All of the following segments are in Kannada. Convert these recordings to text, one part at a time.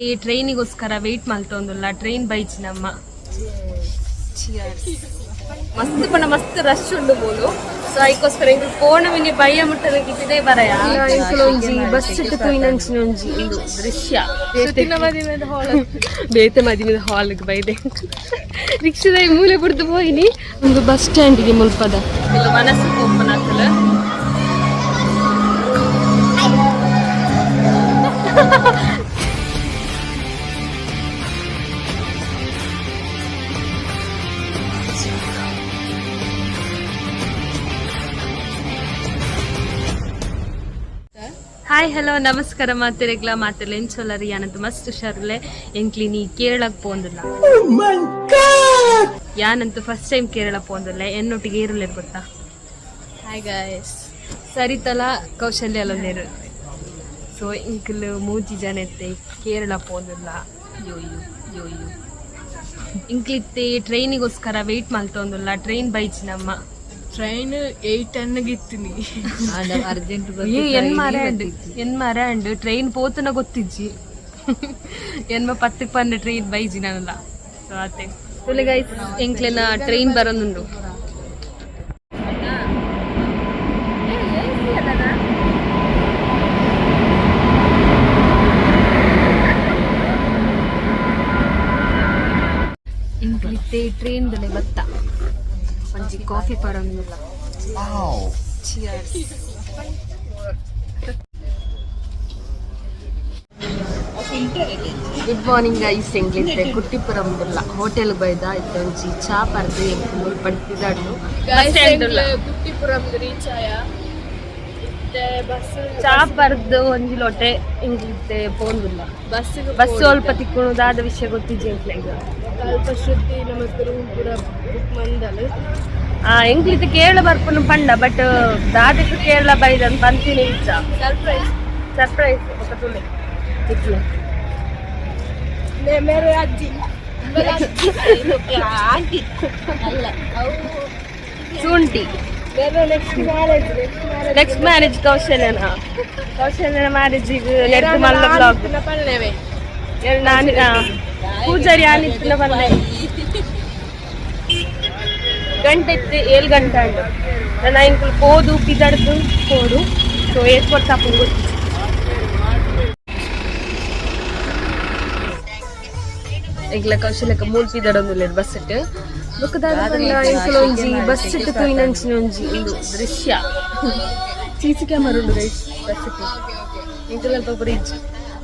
ಈ ಟ್ರೈನಿಗೋಸ್ಕರ ವೇಟ್ ಮಾಡ್ತೊಂದುಲ್ಲ ಟ್ರೈನ್ ಬೈಚ್ ನಮ್ಮ ಮಸ್ತ್ ಪಂಡ ಮಸ್ತ್ ರಶ್ ಉಂಡು ಬೋಲು ಸೊ ಅದಕ್ಕೋಸ್ಕರ ಇಂಕ್ ಕೋಣ ಮಿನಿ ಬಯ್ಯ ಮುಟ್ಟದಕ್ಕಿದೆ ಬರಯ ಒಂಜಿ ಬಸ್ ತೂಯಿನಂಚಿನ ಒಂಜಿ ಒಂದು ದೃಶ್ಯ ಬೇತೆ ಮದಿಮೆದ ಹಾಲ್ಗೆ ಬೈದೆ ರಿಕ್ಷದ ಮೂಲೆ ಬಿಡ್ದು ಹೋಗಿನಿ ಒಂದು ಬಸ್ ಸ್ಟ್ಯಾಂಡಿಗೆ ಮುಲ್ಪದ ಮನಸ್ಸು ಓಪನ್ ಆಗ್ತಲ್ಲ ಹಾಯ್ ಹಲೋ ನಮಸ್ಕಾರ ಮಾತೆರೆಗ್ಲ ಮಾತೆಲ್ಲ ಎಂಚೊಲ್ಲರಿ ಯಾನಂತ ಮಸ್ತ್ ಹುಷಾರ್ಲೆ ಎಂಕ್ಲಿ ನೀ ಕೇರಳಕ್ಕೆ ಪೋಂದಿಲ್ಲ ಯಾನಂತ ಫಸ್ಟ್ ಟೈಮ್ ಕೇರಳ ಪೋಂದಿಲ್ಲ ಎನ್ನೊಟ್ಟಿಗೆ ಏರಲೇರು ಗೊತ್ತಾ ಹಾಯ್ ಗಾಯ್ಸ್ ಸರಿತಲ ಕೌಶಲ್ಯ ಅಲ್ಲೊಂದೇರು ಸೊ ಇಂಕಲ್ ಮೂಜಿ ಜನ ಎತ್ತೆ ಕೇರಳ ಪೋಂದಿಲ್ಲ ಯೋಯು ಯೋಯು ಇಂಕ್ಲಿತ್ತೆ ಟ್ರೈನಿಗೋಸ್ಕರ ವೆಯ್ಟ್ ಮಾಡ್ತೊಂದಿಲ್ಲ ಟ್ರೈನ್ ಬೈಚ್ ನಮ್ಮ ಟ್ರೈನ್ 8 ಗಿತ್ತೀನಿ ಅರ್ಜೆಂಟ್ ಎನ್ ಮರಂಡ್ ಟ್ರೈನ್ ಪೋತನ ಗೊತ್ತಿಜ್ಜಿ ಎನ್ಮ 10 ಪಂಡ ಟ್ರೈನ್ ಬೈಜಿ ನಾನಲ್ಲ ಸೊ ಅತ್ತೆ ತುಲೆ ಗೈಸ್ ಎಂಕ್ಲೆನ ಟ್ರೈನ್ ಬರೋದುಂಡು ಇಂಕ್ಲಿತ್ತೆ ಟ್ರೈನ್ ದಲೆ ಬತ್ತ ಒಂಜಿ ಕಾಫಿ ಪರಂಗಿಲ್ಲ ಗುಡ್ ಮಾರ್ನಿಂಗ್ ಗೈಸ್ ಎಂಗ್ಲಿತ್ತೆ ಕುಟ್ಟಿಪುರಂ ಬುಲ್ಲ ಹೋಟೆಲ್ ಬೈದ ಇತ್ತೆ ಒಂಜಿ ಚಾ ಪರ್ದು ಎಂಕ್ ಪಡ್ತಿದ್ದಾಡ್ಲು ಕುಟ್ಟಿಪುರಂ ರೀಚ್ ಆಯ ಚಾ ಪರ್ದು ಒಂಜಿ ಲೋಟೆ ಎಂಗ್ಲಿತ್ತೆ ಪೋಂದಿಲ್ಲ ಬಸ್ ಸ್ವಲ್ಪ ತಿಕ್ಕುಣುದಾದ ವಿಷಯ ಗೊತ್ತಿಜ್ಜಿ ಎಂಕ್ಲೆಗ್ ಅಲ್ಪ ಶ್ರುತಿ ನಮಸ್ತೆ ರೂಮ್ ಪೂರ ಬುಕ್ ಮಂದಲ್ ಎಂಕ್ಲಿತ್ತೆ ಕೇರಳ ಬರ್ಪುನು ಪಂಡ ಬಟ್ ದಾದಕ್ಕೆ ಕೇರಳ ಬೈದನ್ ಪಂತಿನಿ ಇಚ್ಚ ಸರ್ಪ್ರೈಸ್ ఒక ತುಲೆ ಇಟ್ಲೆ ಮೇರೆ ಅಜ್ಜಿ ಆಂಟಿ ಅಲ್ಲ ಸುಂಟಿ ನೆಕ್ಸ್ಟ್ ಮ್ಯಾರೇಜ್ ಕೌಶಲ್ಯನ ಮ್ಯಾರೇಜಿಗೆ ನೆರೆದು ಮಲ್ಲ ಬ್ಲಾಗ್ ನಾನು ಪೂಜಾರಿ ಆನಿತ್ತಿನ ಬಂದೆ ಗಂಟೆ ಇತ್ತು 7 ಗಂಟೆ ಅಂಡು ನಾನು ಇಂಕಲ್ ಪೋದು ಪಿದಡ್ದು ಪೋದು ಸೊ ಏರ್ಪೋರ್ಟ್ ತಪ್ಪು ಗೊತ್ತಿತ್ತು ಈಗಲ ಕೌಶಲ್ಯಕ್ಕೆ ಮೂಲ್ ಪಿದಡೊಂದು ಬಸ್ ಇಟ್ಟು ಇಂಕಲ್ ಒಂಜಿ ಬಸ್ ಇಟ್ಟು ತೂಯಿನಂಚಿನ ಒಂಜಿ ಒಂದು ದೃಶ್ಯ ಸಿಸಿ ಕ್ಯಾಮರಾ ಉಂಡು ಗೈಸ್ ಬಸ್ ಇಟ್ಟು ಇಂಕಲ್ ಅಲ್ಪ ಬ್ರಿಡ್ಜ್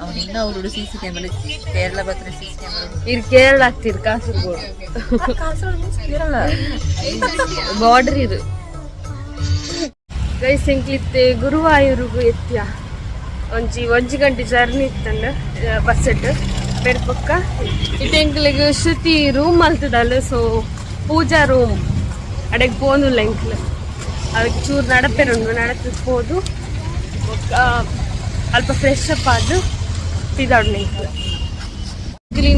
ಅವನಿನ್ನ ಅವರು ಸಿಸಿ ಕ್ಯಾಮರಾ ಕೇರಳ ಬತ್ರ ಸಿಸಿ ಕ್ಯಾಮರಾ ಇರ್ ಕೇರಳ ಆಗ್ತಿರ್ ಕಾಸರಗೋಡು ಬಾರ್ಡರ್ ಇದು ಗೈಸ್ ಎಂಕ್ಲಿತ್ತೆ ಗುರುವಾಯೂರಿಗೂ ಎತ್ತಿಯ ಒಂಜಿ ಗಂಟೆ ಜರ್ನಿ ಇತ್ತಂಡ ಬಸ್ ಇಟ್ಟು ಬೆಡ್ಪಕ್ಕ ಇಟ್ಟು ಎಂಕ್ಲಿಗೆ ಶ್ರುತಿ ರೂಮ್ ಮಲ್ತದಲ್ಲ ಸೊ ಪೂಜಾ ರೂಮ್ ಅಡೆಗೆ ಪೋನುಲ್ಲ ಎಂಕ್ಲು ಅದಕ್ಕೆ ಚೂರು ನಡಪೆರುಂಡು ನಡಪೋದು ಅಲ್ಪ ಫ್ರೆಶ್ ಅಪ್ ಆದು ಪಿದಾಡು ಎಂಕ್ಲು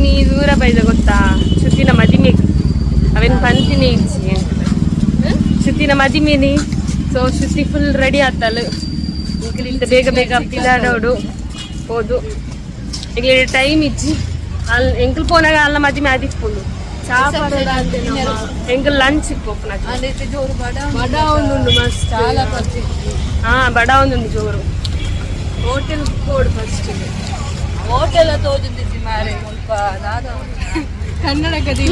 ನೀ ದೂರ ಬೈದ ಗೊತ್ತಾ ಶ್ರುತಿನ ಮದಿಮೆ ಅವೇನು ಪಂತಿನೇ ಇಚ್ಚಿ ಶ್ರುತಿನ ಮದಿಮೆನಿ ಸೊ ಶ್ರುತಿ ಫುಲ್ ರೆಡಿ ಆತಲ್ಲ ಇಂಕಲಿಂದ ಬೇಗ ಬೇಗ ಪಿದಾಡೋಡು ಹೋದು ಈಗ ಟೈಮ್ ಇಜ್ಜಿ ಅಲ್ಲಿ ಎಂಕಲ್ ಪೋನಾಗ ಅಲ್ಲ ಮದಿಮೆ ಆದಿಪ್ಪುಂಡು ಚಾ ಪರೋಡ ಎಂಕಲ್ ಲಂಚ್ ಇಪ್ಪೋಪುನ ಬಡ ಒಂದುಂಡು ಮಸ್ತ್ ಬಡ ಒಂದುಂಡು ಜೋರು ಹೋಟೆಲ್ ಕೋಡ್ ಫಸ್ಟ್ ಹೋಟೆಲ್ ತೋಜುಂದಿಜ್ಜಿ ಮಾರೆ ಸ್ವಲ್ಪ ಕನ್ನಡ ಗದಿ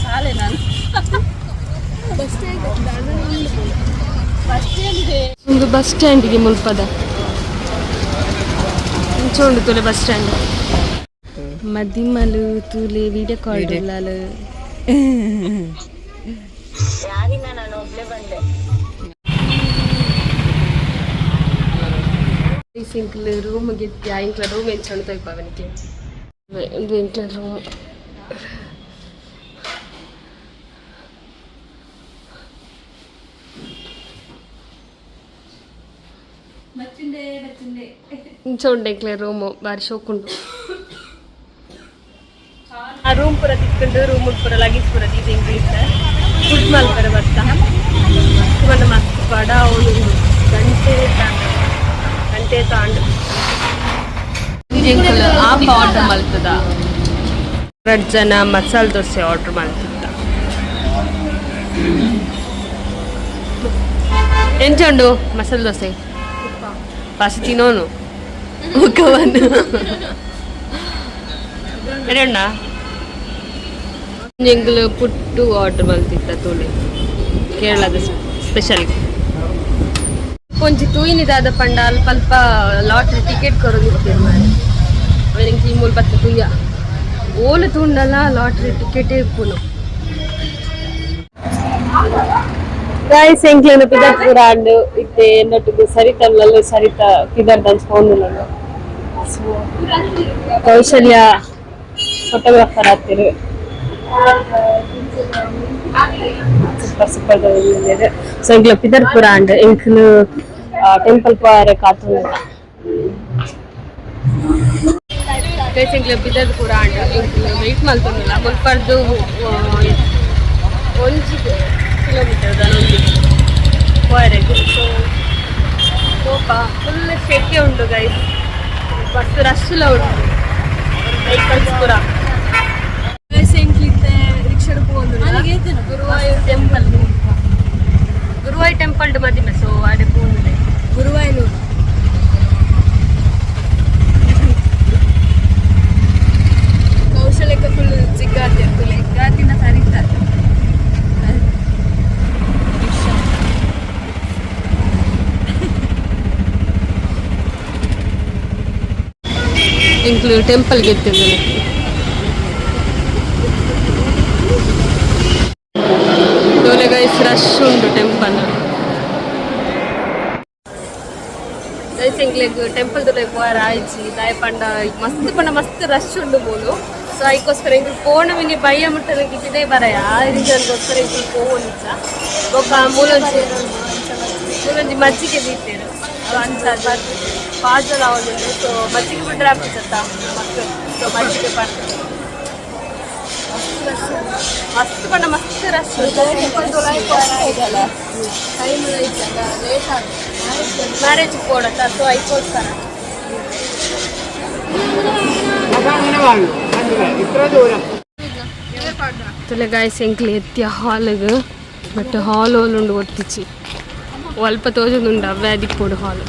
ಶಾಲೆ ನಾನು ಒಂದು ಬಸ್ ಸ್ಟ್ಯಾಂಡಿಗೆ ಮುಲ್ಪದ ಇಂಚೋಂಡು ತುಲೆ ಬಸ್ ಸ್ಟ್ಯಾಂಡ್ ಮದಿಮಲು ತುಲೆ ವಿಡಿಯೋ ಕಾಲ್ ಇಲ್ಲಲು ಇಂಕ್ಲ ರೂಮ್ ಗಿತ್ಯ ಇಂಕ್ಲ ರೂಮ್ ಎಂಚೋಂಡು ತೊಯ್ಪವನಿಗೆ ಇದು ಇಂಕ್ಲ ರೂಮ್ ಇಂಚೋಂಡು ಎಂಕ್ಲ ರೂಮು ಬಾರಿ ಶೋಕುಂಡು ಆ ರೂಮ್ ಪೂರ ತಿಕ್ಕೊಂಡು ರೂಮ್ ಪೂರ ಲಗೇಜ್ ಪೂರ ಇದು ಇಂಗ್ಲೀಷ್ ಫುಡ್ ಮಲ್ಪರೆ ಬರ್ತಾ ಮಸ್ತ್ ಬಡ ಅವನು ಗಂಟೆ ತಾಂಡು ಎಂಕಲ್ ಆಪ ಆರ್ಡರ್ ಮಲ್ತದ 2 ಜನ ಮಸಾಲೆ ದೋಸೆ ಆರ್ಡರ್ ಮಾಡ್ತಿದ್ದ. ಎಂಚುಂಡು ಮಸಾಲೆ ದೋಸೆ ಫಸ್ಟ್ ತಿನ್ನೋನು ಮುಖವನ್ನು ಎಡಣ್ಣ ಎಂಗ್ಲು ಪುಟ್ಟು ಆರ್ಡರ್ ಮಾಡ್ತಿದ್ದ ತೋಳೆ ಕೇರಳದ ಸ್ಪೆಷಲ್ ಕೊಂಚ ತೂಯಿನಿದಾದ ಪಂಡ ಅಲ್ಪ ಲಾಟ್ರಿ ಟಿಕೆಟ್ ಕೊರೋದಿರ್ತೇನೆ ಮಾಡಿ ಅವನಿಗೆ ಈ ಮೂಲ ಬತ್ತ ತುಯ್ಯ ಓಲು ತುಂಡಲ್ಲ ಲಾಟ್ರಿ ಟಿಕೆಟೇ ಇಪ್ಪುನು ಗಾಯ್ಸ್ ಎಂಕ್ಲೇನು ಪಿದತ್ ಪುರಾಂಡು ಇತ್ತೆ ಎನ್ನೊಟ್ಟಿಗೆ ಸರಿತಲ್ಲೂ ಸರಿತ ಪಿದರ್ ದಂಚ್ಕೊಂಡು ನಾನು ಕೌಶಲ್ಯ ಫೋಟೋಗ್ರಾಫರ್ ಆಗ್ತಿರು ಸೂಪರ್ ಸೊ ಎಂಕ್ಲ ಪಿದರ್ ಪುರಾಂಡು ಎಂಕ್ಲು ಟೆಂಪಲ್ ಪಾರೆ ಕಾತುಂಡ ಗೈಸ್ ಎಂಕ್ಲ ಪಿದರ್ ಪುರಾಂಡು ಎಂಕ್ಲು ವೆಯ್ಟ್ ಮಲ್ತೊಂದುಲ್ಲ ಮುಲ್ಪರ್ದು 1 ಕಿಲೋಮೀಟರ್ ದನೊಂದಿಗೆ ಹೊರಗೆ ಸೋಪ ಫುಲ್ ಶೆಕೆ ಉಂಟು ಗೈಸ್ ಬಸ್ ರಶ್ಲ ಉಂಟು ವೆಹಿಕಲ್ಸ್ ಪೂರ ರಿಕ್ಷಾಡ್ ಹೋಗುದು ಗುರುವಾಯೂರ್ ಟೆಂಪಲ್ ಮದಿಮೆ ಸೊ ಆಡೆ ಹೋಗುದು ಗುರುವಾಯೂರು ಕೌಶಲ್ಯಕ್ಕೆ ಫುಲ್ ಜಿಗ್ಗಾತಿ ಆಗ್ತದೆ ಗಾತಿನ ಸರಿತಾರೆ ಇಂಕ್ಲು ಟೆಂಪಲ್ಗೆ ಎತ್ತಿದ್ದೇನೆ ಗೈಸ್ ರಶ್ ಉಂಟು ಟೆಂಪಲ್ ಗೈಸ್ ಎಂಕ್ಲೆಗ್ ಟೆಂಪಲ್ ತುಲೆಗ್ ಪೋಯರ ಆಯ್ಚಿ ದಾಯ ಪಂಡ ಮಸ್ತ್ ರಶ್ ಉಂಡು ಬೋಲು ಸೊ ಅದಕ್ಕೋಸ್ಕರ ಇಂಕ್ಲು ಪೋಣ ಮಿನಿ ಬಯ್ಯ ಮುಟ್ಟನಕ್ಕೆ ಇದ್ದೇ ಬರಯ ಆ ರೀಸನ್ಗೋಸ್ಕರ ಇಂಕ್ಲು ಪೋನಿಚ್ಚ ಒಬ್ಬ ಮೂಲೊಂಜಿ ಮಜ್ಜಿಗೆ ಬೀತೇರು ಅಂಚ ಪಾಜಲ್ ಆಗೋದಿಲ್ಲ ಸೊ ಮಜ್ಜಿಗೆ ಬಿಟ್ಟರೆ ಆಗ್ತದ ಮಕ್ಕಳು ಸೊ ಮಜ್ಜಿಗೆ ಬರ್ತದೆ ಮಸ್ತ್ ಪಂಡ ಮಸ್ತ್ ರಶ್ ಮ್ಯಾರೇಜ್ ಕೊಡತ್ತ ಸೊ ಅದಕ್ಕೋಸ್ಕರ ತುಲೆ ಗಾಯ್ಸ್ ಎಂಕ್ಲಿ ಎತ್ತಿಯ ಹಾಲ್ಗೆ ಬಟ್ ಹಾಲ್ ಉಂಡು ಒಟ್ಟಿಚ್ಚಿ ಅಲ್ಪ ತೋಜುಂಡು ಅವೇ ದಿಕ್ಕೋಡು ಹಾಲ್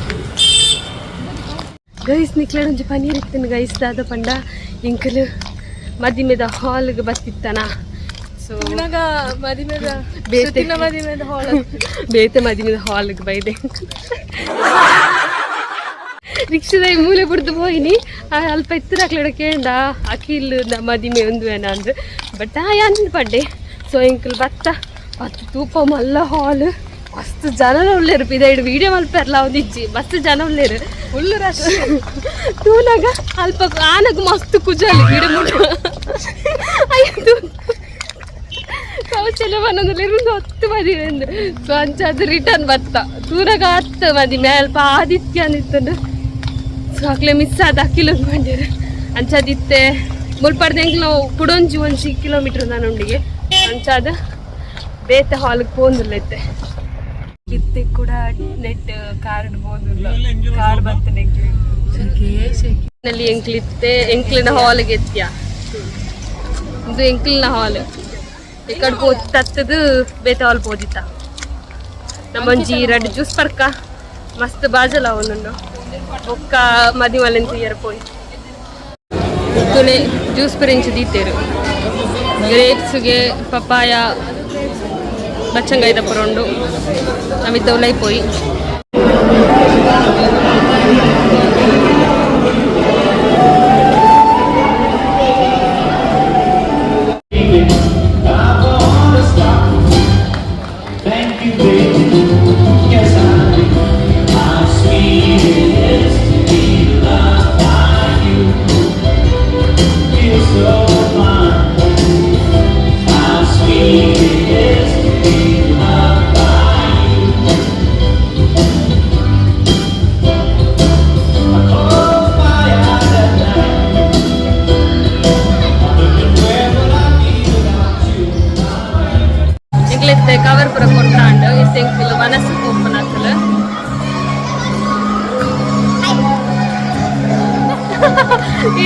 ಗೈಸ್ ನಿಕ್ಲೊಂಜಿ ಪನೀರ್ ಇತ್ತೇನೆ ಗೈಸ್ ದಾದ ಪಂಡ ಇಂಕಲ್ ಮದಿಮೆದ ಹಾಲ್ಗೆ ಬತ್ತಿತ್ತನ ಸೊ ಬೇತೆ ಮದಿಮೆದ ಹಾಲ್ಗೆ ಬೈದೆ ರಿಕ್ಷದ ಮೂಲೆ ಬಿಡ್ದು ಹೋಗಿನಿ ಅಲ್ಪ ಎತ್ತರ ಹಾಕ್ಲಡ ಕೇಂಡ ಅಖಿಲ್ ಮದಿಮೆ ಒಂದು ಏನ ಅಂದ್ರೆ ಬಟ್ ಅಂದ್ ಪಡ್ಡೆ ಸೊ ಇಂಕಲ್ ಬತ್ತ ತೂಪ ಮಲ್ಲ ಹಾಲ್ ಮಸ್ತ್ ಜನ ಉಳ್ಳೇರು ಇದೈಡು ವಿಡಿಯೋ ಮಲ್ಪರ್ಲ ಒಂದಿಜ್ಜಿ ಮಸ್ತ್ ಜನ ಉಳ್ಳೇರು ಫುಲ್ ರಶ್ ತೂನಾಗ ಅಲ್ಪ ಆನಗ ಮಸ್ತ್ ಕುಜಾಲಿ ಗಿಡ ಮುಟ್ಟ ಆಯ್ತು ಕೌಶಲ್ಯ ಬನ್ನೊಂದಲ್ಲಿ ಇருந்து 10 ಮದಿವೆ ಅಂದ್ರು ಸೊ ಅಂಚಾದ ರಿಟರ್ನ್ ಬತ್ತ ತೂನಾಗ 10 ಮದಿಮೆ ಅಲ್ಪ ಆದಿತ್ಯ ಅಂದಿತ್ತಂಡು ಸೊ ಆಗ್ಲೇ ಮಿಸ್ ಆದ ಅಕ್ಕಿಲೊಂದು ಮಾಡಿರು ಅಂಚಾದಿತ್ತೆ ಮುಲ್ಪಡ್ದೆ ನಾವು ಕುಡೊಂಜಿ 1 ಕಿಲೋಮೀಟರ್ ನಾನೊಂಡಿಗೆ ಅಂಚಾದ ಬೇತೆ ಹಾಲ್ಗೆ ಪೋಂದಿಲ್ಲ ಇತ್ತೆ ಇತ್ತೆ ಕೂಡ ನೆಟ್ ಕಾರ್ ಇಡ್ಬೋದು ಕಾರ್ ಬರ್ತದೆ ಎಂಕ್ಲಿತ್ತೆ ಎಂಕ್ಲಿನ ಹಾಲ್ಗೆ ಎತ್ತ್ಯ ಇದು ಎಂಕ್ಲಿನ ಹಾಲ್ ಈ ಕಡೆ ಪೋತಿ ತತ್ತದು ಬೇತೆ ಹಾಲ್ ಪೋದಿತ್ತ ನಮ್ಮೊಂಜಿ 2 ಜ್ಯೂಸ್ ಪರ್ಕ ಮಸ್ತ್ ಬಾಜಲ ಅವನುಂಡು ಒಕ್ಕ ಮದಿಮಲೆಂತ ಇಯರ್ ಪೋಯಿ ತುಳೆ ಜ್ಯೂಸ್ ಪರಿಂಚು ದೀತೇರು ಗ್ರೇಪ್ಸ್ಗೆ ಪಪಾಯ ಬಚ್ಚಂಗಾಯ್ದ ಪುರಂಡು ನಮ್ಮಿದ್ದ ಉಲೈ ಪೋಯಿ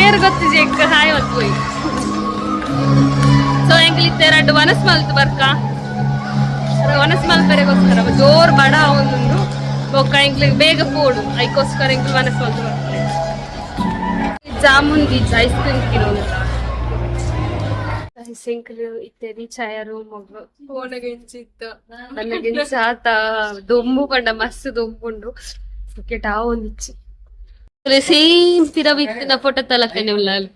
ಏರ್ ಗೊತ್ತಿದೆ ಎಕ್ಕ ಹಾಯ್ ಹೊತ್ತು ಹೋಯ್ ಸೊ ಎಂಕ್ಲಿ ಎರಡು ವನಸ್ ಮಲ್ತು ಬರ್ಕ ವನಸ್ ಮಲ್ಪರೆಗೋಸ್ಕರ ಜೋರ್ ಬಡ ಒಂದು ಬೊಕ್ಕ ಎಂಕ್ಲಿ ಬೇಗ ಪೋಡು ಅದಕ್ಕೋಸ್ಕರ ಎಂಕ್ಲಿ ವನಸ್ ಮಲ್ತು ಬರ್ತಾರೆ ಜಾಮೂನ್ ದೀಚ್ ಐಸ್ ಕ್ರೀಮ್ ತಿನ್ನೋದು ಎಂಕ್ಲು ಇತ್ತೆದಿ ಚಾಯರು ಮೊಗ್ಗು ಫೋನಗೆಂಚಿತ್ತು ನನಗೆಂಚ ಆತ ದೊಂಬು ಪಂಡ ಮಸ್ತ್ ದೊಂಬುಂಡು ಕೆಟ ಒಂದಿಚ್ಚಿ ಸೇಮ್ ಪಿರವು ಇತ್ತಿನ ಫೋಟೋ ತಲಕನೆ ಉಳ್ಳಾಲು